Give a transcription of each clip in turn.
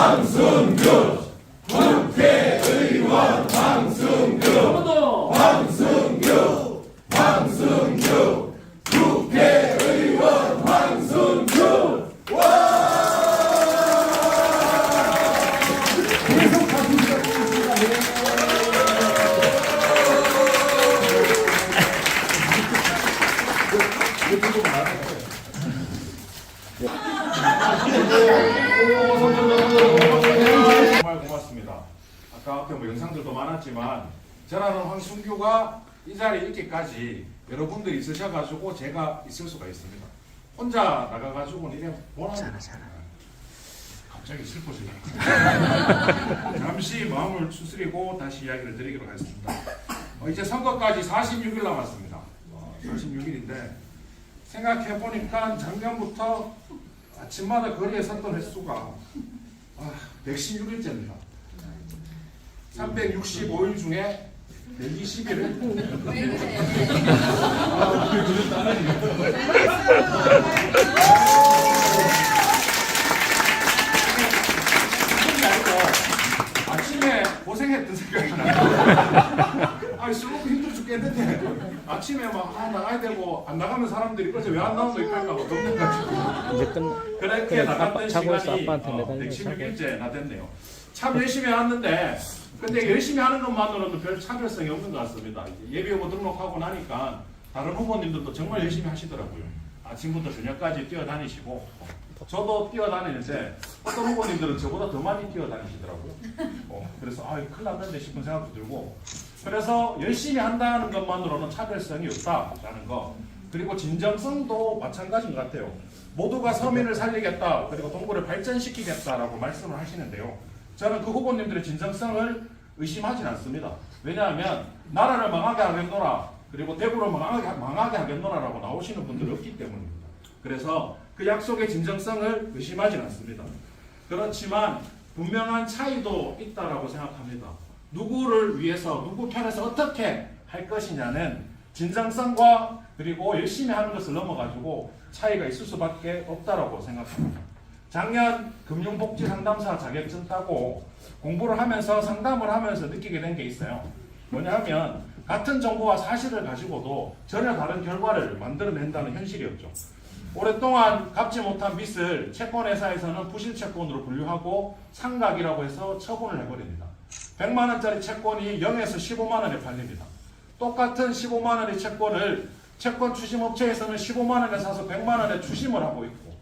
황승규 국회의원 황승규 황승규 황승규 국회의원 황승규 계속 박수 부탁드립니다. 정말 고맙습니다. 아까 앞에 뭐 영상들도 많았지만 저라는 황승규가 이 자리에 있기까지 여러분들이 있으셔가지고 제가 있을 수가 있습니다. 혼자 나가가지고는 이래 뭐라 갑자기 슬퍼지네. 잠시 마음을 추스리고 다시 이야기를 드리도록 하겠습니다. 이제 선거까지 46일 남았습니다. 46일인데 생각해보니까 작년부터 아침마다 거리에 섰던 횟수가 116일째입니다. 365일 중에 120일을 아침에 고생했던 생각이 나요. 술 먹고 힘들어 죽겠는데 아침에 막 나가야 되고 안 나가면 사람들이 그래서 왜 안 나오는 거 할까 봐 겁나가지고 이제 끝. 그렇게 그래, 나갔던 자고 있어, 시간이 아빠한테 매달리면서. 116일째나 됐네요. 참 열심히 왔는데 근데 열심히 하는 것만으로는 별 차별성이 없는 것 같습니다. 예비 후보 등록하고 나니까 다른 후보님들도 정말 열심히 하시더라고요. 아침부터 저녁까지 뛰어다니시고 저도 뛰어다니는데 어떤 후보님들은 저보다 더 많이 뛰어다니시더라고요. 그래서 큰일 났는데 싶은 생각도 들고 그래서 열심히 한다는 것만으로는 차별성이 없다라는 거 그리고 진정성도 마찬가지인 것 같아요. 모두가 서민을 살리겠다 그리고 동구를 발전시키겠다라고 말씀을 하시는데요. 저는 그 후보님들의 진정성을 의심하진 않습니다. 왜냐하면 나라를 망하게 하겠노라 그리고 대구를 망하게 하겠노라라고 나오시는 분들이 없기 때문입니다. 그래서 그 약속의 진정성을 의심하진 않습니다. 그렇지만 분명한 차이도 있다라고 생각합니다. 누구를 위해서 누구 편에서 어떻게 할 것이냐는 진정성과 그리고 열심히 하는 것을 넘어가지고 차이가 있을 수밖에 없다라고 생각합니다. 작년 금융복지상담사 자격증 따고 공부를 하면서 상담을 하면서 느끼게 된 게 있어요. 뭐냐면 같은 정보와 사실을 가지고도 전혀 다른 결과를 만들어낸다는 현실이었죠. 오랫동안 갚지 못한 빚을 채권회사에서는 부실채권으로 분류하고 상각이라고 해서 처분을 해버립니다. 100만 원짜리 채권이 0에서 15만 원에 팔립니다. 똑같은 15만 원의 채권을 채권 추심업체에서는 15만 원에 사서 100만 원에 추심을 하고 있고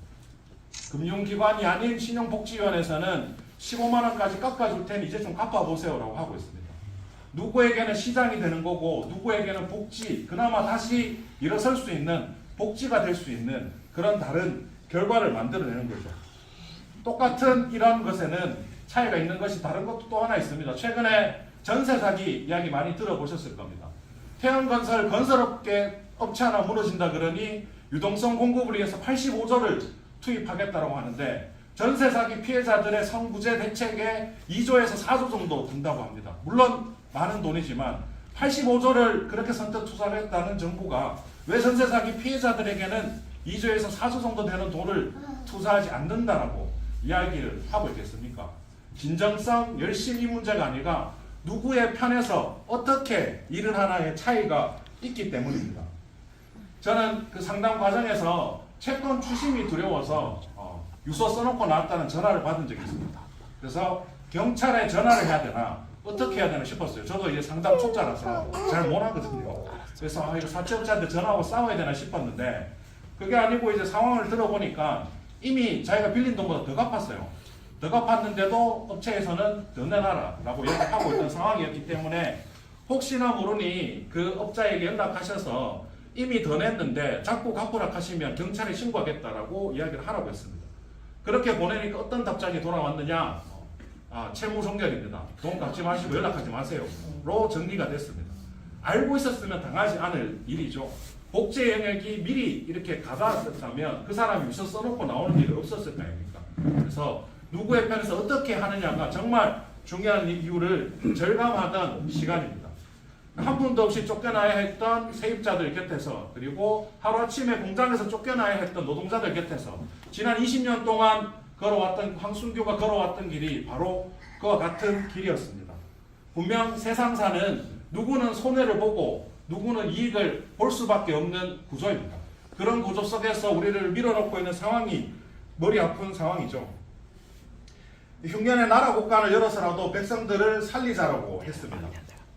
금융기관이 아닌 신용복지위원회에서는 15만 원까지 깎아줄 테니 이제 좀 갚아보세요라고 하고 있습니다. 누구에게는 시장이 되는 거고 누구에게는 복지, 그나마 다시 일어설 수 있는 복지가 될 수 있는 그런 다른 결과를 만들어내는 거죠. 똑같은 이런 것에는 차이가 있는 것이 다른 것도 또 하나 있습니다. 최근에 전세 사기 이야기 많이 들어보셨을 겁니다. 태양건설 건설업계 업체 하나 무너진다 그러니 유동성 공급을 위해서 85조를 투입하겠다고 하는데 전세 사기 피해자들의 선구제 대책에 2조에서 4조 정도 든다고 합니다. 물론 많은 돈이지만 85조를 그렇게 선뜻 투자했다는 정부가 왜 전세 사기 피해자들에게는 2조에서 4조 정도 되는 돈을 투자하지 않는다라고 이야기를 하고 있겠습니까? 진정성, 열심히 문제가 아니라 누구의 편에서 어떻게 일을 하나의 차이가 있기 때문입니다. 저는 그 상담 과정에서 채권 추심이 두려워서 유서 써놓고 나왔다는 전화를 받은 적이 있습니다. 그래서 경찰에 전화를 해야 되나 어떻게 해야 되나 싶었어요. 저도 이제 상담 초짜라서 잘 못하거든요. 그래서 이거 사채업자한테 전화하고 싸워야 되나 싶었는데 그게 아니고 이제 상황을 들어보니까 이미 자기가 빌린 돈보다 더 갚았어요. 더 갚았는데도 업체에서는 더 내놔라라고 얘기하고 있던 상황이었기 때문에 혹시나 모르니 그 업자에게 연락하셔서 이미 더 냈는데 자꾸 갚으라 하시면 경찰에 신고하겠다라고 이야기를 하라고 했습니다. 그렇게 보내니까 어떤 답장이 돌아왔느냐? 채무 종결입니다. 돈 갚지 마시고 연락하지 마세요로 정리가 됐습니다. 알고 있었으면 당하지 않을 일이죠. 복제 영역이 미리 이렇게 가닿았다면 그 사람이 유서 써놓고 나오는 일이 없었을 거 아닙니까? 그래서 누구의 편에서 어떻게 하느냐가 정말 중요한 이유를 절감하던 시간입니다. 한 푼도 없이 쫓겨나야 했던 세입자들 곁에서 그리고 하루아침에 공장에서 쫓겨나야 했던 노동자들 곁에서 지난 20년 동안 황순규가 걸어왔던 길이 바로 그와 같은 길이었습니다. 분명 세상사는 누구는 손해를 보고 누구는 이익을 볼 수밖에 없는 구조입니다. 그런 구조 속에서 우리를 밀어넣고 있는 상황이 머리 아픈 상황이죠. 흉년에 나라 곳간을 열어서라도 백성들을 살리자라고 했습니다.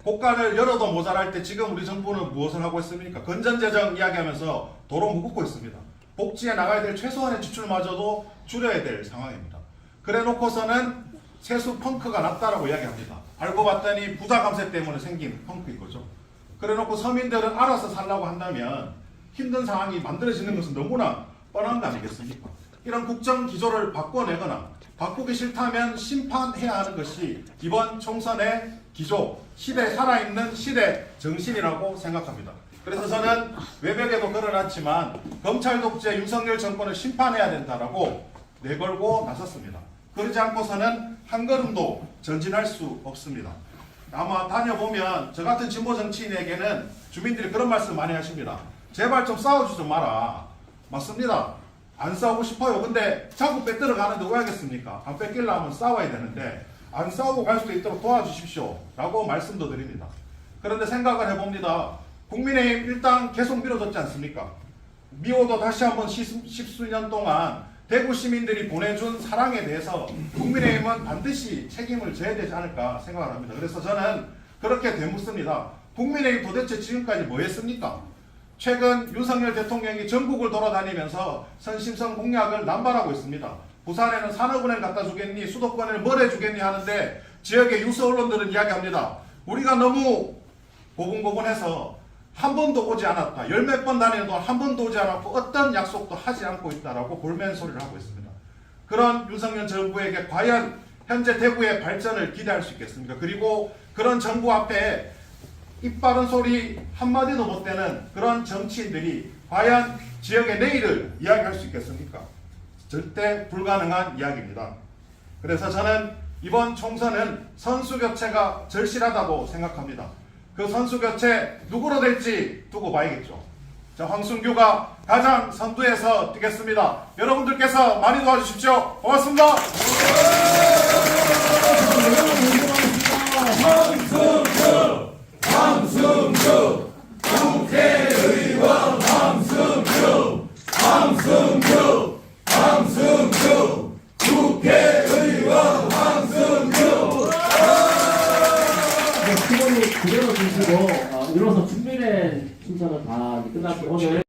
곳간을 열어도 모자랄 때 지금 우리 정부는 무엇을 하고 있습니까? 건전재정 이야기하면서 도로 묶고 있습니다. 복지에 나가야 될 최소한의 지출마저도 줄여야 될 상황입니다. 그래 놓고서는 세수 펑크가 났다라고 이야기합니다. 알고 봤더니 부자 감세 때문에 생긴 펑크인 거죠. 그래 놓고 서민들은 알아서 살라고 한다면 힘든 상황이 만들어지는 것은 너무나 뻔한 거 아니겠습니까? 이런 국정 기조를 바꿔내거나 바꾸기 싫다면 심판해야 하는 것이 이번 총선의 기조, 시대에 살아있는 시대 정신이라고 생각합니다. 그래서 저는 외벽에도 걸어놨지만 검찰 독재 윤석열 정권을 심판해야 된다라고 내걸고 나섰습니다. 그러지 않고서는 한 걸음도 전진할 수 없습니다. 아마 다녀보면 저 같은 진보 정치인에게는 주민들이 그런 말씀 많이 하십니다. 제발 좀 싸워주지 마라. 맞습니다. 안 싸우고 싶어요. 근데 자꾸 뺏들어 가는데 왜 하겠습니까? 안 뺏기려면 싸워야 되는데 안 싸우고 갈 수도 있도록 도와주십시오. 라고 말씀도 드립니다. 그런데 생각을 해봅니다. 국민의힘 일당 계속 밀어줬지 않습니까? 미워도 다시 한번 십수년 동안 대구 시민들이 보내준 사랑에 대해서 국민의힘은 반드시 책임을 져야 되지 않을까 생각을 합니다. 그래서 저는 그렇게 되묻습니다. 국민의힘 도대체 지금까지 뭐 했습니까? 최근 윤석열 대통령이 전국을 돌아다니면서 선심성 공약을 남발하고 있습니다. 부산에는 산업은행 갖다 주겠니, 수도권에는 뭘 해주겠니 하는데 지역의 유수 언론들은 이야기합니다. 우리가 너무 고분고분해서 한 번도 오지 않았다. 열 몇 번 다니는 동안 한 번도 오지 않았고 어떤 약속도 하지 않고 있다라고 볼멘 소리를 하고 있습니다. 그런 윤석열 정부에게 과연 현재 대구의 발전을 기대할 수 있겠습니까? 그리고 그런 정부 앞에 입 바른 소리 한마디도 못 되는 그런 정치인들이 과연 지역의 내일을 이야기할 수 있겠습니까? 절대 불가능한 이야기입니다. 그래서 저는 이번 총선은 선수 교체가 절실하다고 생각합니다. 그 선수 교체 누구로 될지 두고 봐야겠죠. 자, 황순규가 가장 선두에서 뛰겠습니다. 여러분들께서 많이 도와주십시오. 고맙습니다.